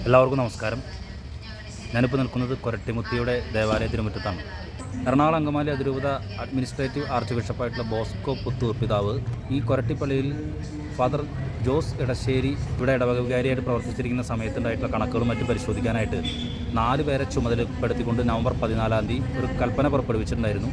എല്ലാവർക്കും നമസ്കാരം. ഞാനിപ്പോൾ നിൽക്കുന്നത് കൊരട്ടിമുത്തിയുടെ ദേവാലയ തിരുമുറ്റത്താണ്. എറണാകുളം അങ്കമാലി അതിരൂപത അഡ്മിനിസ്ട്രേറ്റീവ് ആർച്ച് ബിഷപ്പായിട്ടുള്ള ബോസ്കോ പുത്തൂർ പിതാവ് ഈ കൊരട്ടിപ്പള്ളിയിൽ ഫാദർ ജോസ് ഇടശ്ശേരി ഇവിടെ ഇടവക വികാരിയായിട്ട് പ്രവർത്തിച്ചിരിക്കുന്ന സമയത്തുണ്ടായിട്ടുള്ള കണക്കുകളും മറ്റും പരിശോധിക്കാനായിട്ട് 4 പേരെ ചുമതലപ്പെടുത്തിക്കൊണ്ട് നവംബർ 14 തീയതി ഒരു കൽപ്പന പുറപ്പെടുവിച്ചിട്ടുണ്ടായിരുന്നു.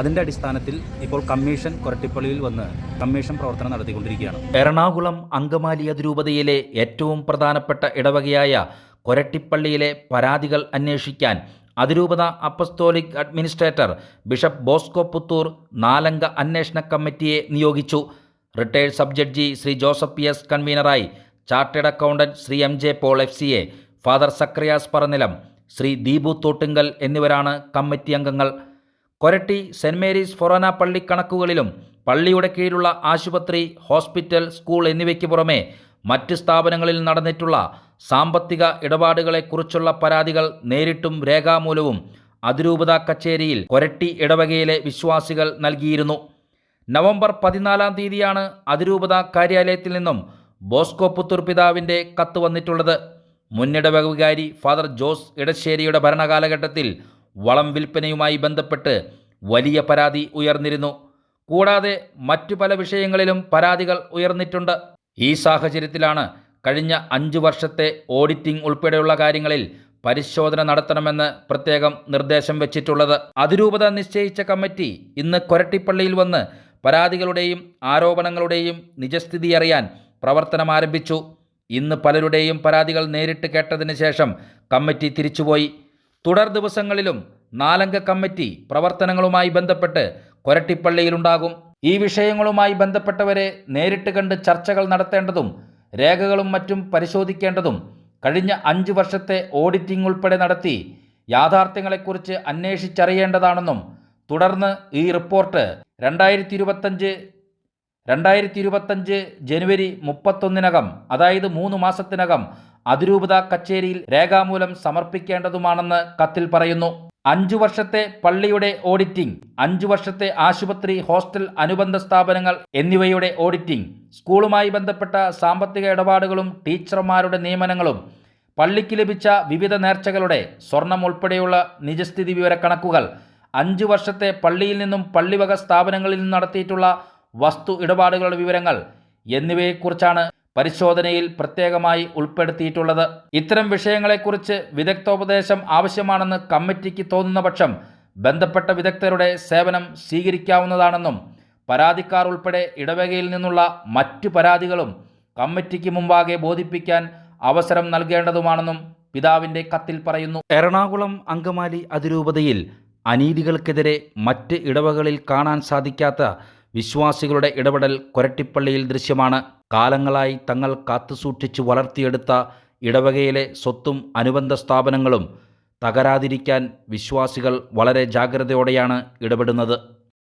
അതിൻ്റെ അടിസ്ഥാനത്തിൽ ഇപ്പോൾ കമ്മീഷൻ കൊരട്ടിപ്പള്ളിയിൽ വന്ന് കമ്മീഷൻ പ്രവർത്തനം നടത്തിക്കൊണ്ടിരിക്കുകയാണ്. എറണാകുളം അങ്കമാലി അതിരൂപതയിലെ ഏറ്റവും പ്രധാനപ്പെട്ട ഇടവകയായ കൊരട്ടിപ്പള്ളിയിലെ പരാതികൾ അന്വേഷിക്കാൻ അതിരൂപത apostolic administrator bishop Bosco Puthur 4 അംഗ അന്വേഷണ കമ്മിറ്റിയെ നിയോഗിച്ചു. Retired sub judge Shri Joseph S കൺവീനറായി chartered accountant Shri M J Paul FCA, father Zacharias Paranilam, Shri Deepu Thottungal എന്നിവരാണ് കമ്മിറ്റി അംഗങ്ങൾ. കൊരട്ടി സെൻറ് മേരീസ് ഫൊറോന പള്ളി കണക്കുകളിലും പള്ളിയുടെ കീഴിലുള്ള ആശുപത്രി, ഹോസ്പിറ്റൽ, സ്കൂൾ എന്നിവയ്ക്ക് പുറമെ മറ്റ് സ്ഥാപനങ്ങളിൽ നടന്നിട്ടുള്ള സാമ്പത്തിക ഇടപാടുകളെക്കുറിച്ചുള്ള പരാതികൾ നേരിട്ടും രേഖാമൂലവും അതിരൂപത കച്ചേരിയിൽ കൊരട്ടി ഇടവകയിലെ വിശ്വാസികൾ നൽകിയിരുന്നു. നവംബർ 14 തീയതിയാണ് അതിരൂപത കാര്യാലയത്തിൽ നിന്നും ബോസ്കോ പുത്തൂർ പിതാവിൻ്റെ കത്ത് വന്നിട്ടുള്ളത്. മുന്നിടവക വികാരി ഫാദർ ജോസ് ഇടശ്ശേരിയുടെ ഭരണകാലഘട്ടത്തിൽ വളം വിൽപ്പനയുമായി ബന്ധപ്പെട്ട് വലിയ പരാതി ഉയർന്നിരുന്നു. കൂടാതെ മറ്റു പല വിഷയങ്ങളിലും പരാതികൾ ഉയർന്നിട്ടുണ്ട്. ഈ സാഹചര്യത്തിലാണ് കഴിഞ്ഞ 5 വർഷത്തെ ഓഡിറ്റിംഗ് ഉൾപ്പെടെയുള്ള കാര്യങ്ങളിൽ പരിശോധന നടത്തണമെന്ന് പ്രത്യേകം നിർദ്ദേശം വെച്ചിട്ടുള്ളത്. അതിരൂപത നിശ്ചയിച്ച കമ്മിറ്റി ഇന്ന് കൊരട്ടിപ്പള്ളിയിൽ വന്ന് പരാതികളുടെയും ആരോപണങ്ങളുടെയും നിജസ്ഥിതി അറിയാൻ പ്രവർത്തനം ആരംഭിച്ചു. ഇന്ന് പലരുടെയും പരാതികൾ നേരിട്ട് കേട്ടതിന് ശേഷം കമ്മിറ്റി തിരിച്ചുപോയി. തുടർ ദിവസങ്ങളിലും 4 അംഗ കമ്മിറ്റി പ്രവർത്തനങ്ങളുമായി ബന്ധപ്പെട്ട് കൊരട്ടിപ്പള്ളിയിലുണ്ടാകും. ഈ വിഷയങ്ങളുമായി ബന്ധപ്പെട്ടവരെ നേരിട്ട് കണ്ട് ചർച്ചകൾ നടത്തേണ്ടതും രേഖകളും മറ്റും പരിശോധിക്കേണ്ടതും കഴിഞ്ഞ 5 വർഷത്തെ ഓഡിറ്റിംഗ് ഉൾപ്പെടെ നടത്തി യാഥാർത്ഥ്യങ്ങളെക്കുറിച്ച് അന്വേഷിച്ചറിയേണ്ടതാണെന്നും തുടർന്ന് ഈ റിപ്പോർട്ട് 2025 ജനുവരി 31 അതായത് 3 മാസത്തിനകം അതിരൂപത കച്ചേരിയിൽ രേഖാമൂലം സമർപ്പിക്കേണ്ടതുമാണെന്ന് കത്തിൽ പറയുന്നു. 5 വർഷത്തെ പള്ളിയുടെ ഓഡിറ്റിംഗ്, 5 വർഷത്തെ ആശുപത്രി, ഹോസ്റ്റൽ, അനുബന്ധ സ്ഥാപനങ്ങൾ എന്നിവയുടെ ഓഡിറ്റിംഗ്, സ്കൂളുമായി ബന്ധപ്പെട്ട സാമ്പത്തിക ഇടപാടുകളും ടീച്ചർമാരുടെ നിയമനങ്ങളും, പള്ളിക്ക് ലഭിച്ച വിവിധ നേർച്ചകളുടെ സ്വർണം ഉൾപ്പെടെയുള്ള നിജസ്ഥിതി വിവര കണക്കുകൾ, 5 വർഷത്തെ പള്ളിയിൽ നിന്നും പള്ളിവക സ്ഥാപനങ്ങളിൽ നിന്നും നടത്തിയിട്ടുള്ള വസ്തു ഇടപാടുകളുടെ വിവരങ്ങൾ എന്നിവയെക്കുറിച്ചാണ് പരിശോധനയിൽ പ്രത്യേകമായി ഉൾപ്പെടുത്തിയിട്ടുള്ളത്. ഇത്തരം വിഷയങ്ങളെക്കുറിച്ച് വിദഗ്ധോപദേശം ആവശ്യമാണെന്ന് കമ്മിറ്റിക്ക് തോന്നുന്ന പക്ഷം ബന്ധപ്പെട്ട വിദഗ്ധരുടെ സേവനം സ്വീകരിക്കാവുന്നതാണെന്നും പരാതിക്കാർ ഉൾപ്പെടെ ഇടവകയിൽ നിന്നുള്ള മറ്റു പരാതികളും കമ്മിറ്റിക്ക് മുമ്പാകെ ബോധിപ്പിക്കാൻ അവസരം നൽകേണ്ടതുമാണെന്നും പിതാവിൻ്റെ കത്തിൽ പറയുന്നു. എറണാകുളം അങ്കമാലി അതിരൂപതയിൽ അനീതികൾക്കെതിരെ മറ്റ് ഇടവകളിൽ കാണാൻ സാധിക്കാത്ത വിശ്വാസികളുടെ ഇടപെടൽ കൊരട്ടിപ്പള്ളിയിൽ ദൃശ്യമാണ്. കാലങ്ങളായി തങ്ങൾ കാത്തുസൂക്ഷിച്ചു വളർത്തിയെടുത്ത ഇടവകയിലെ സ്വത്തും അനുബന്ധ സ്ഥാപനങ്ങളും തകരാതിരിക്കാൻ വിശ്വാസികൾ വളരെ ജാഗ്രതയോടെയാണ് ഇടപെടുന്നത്.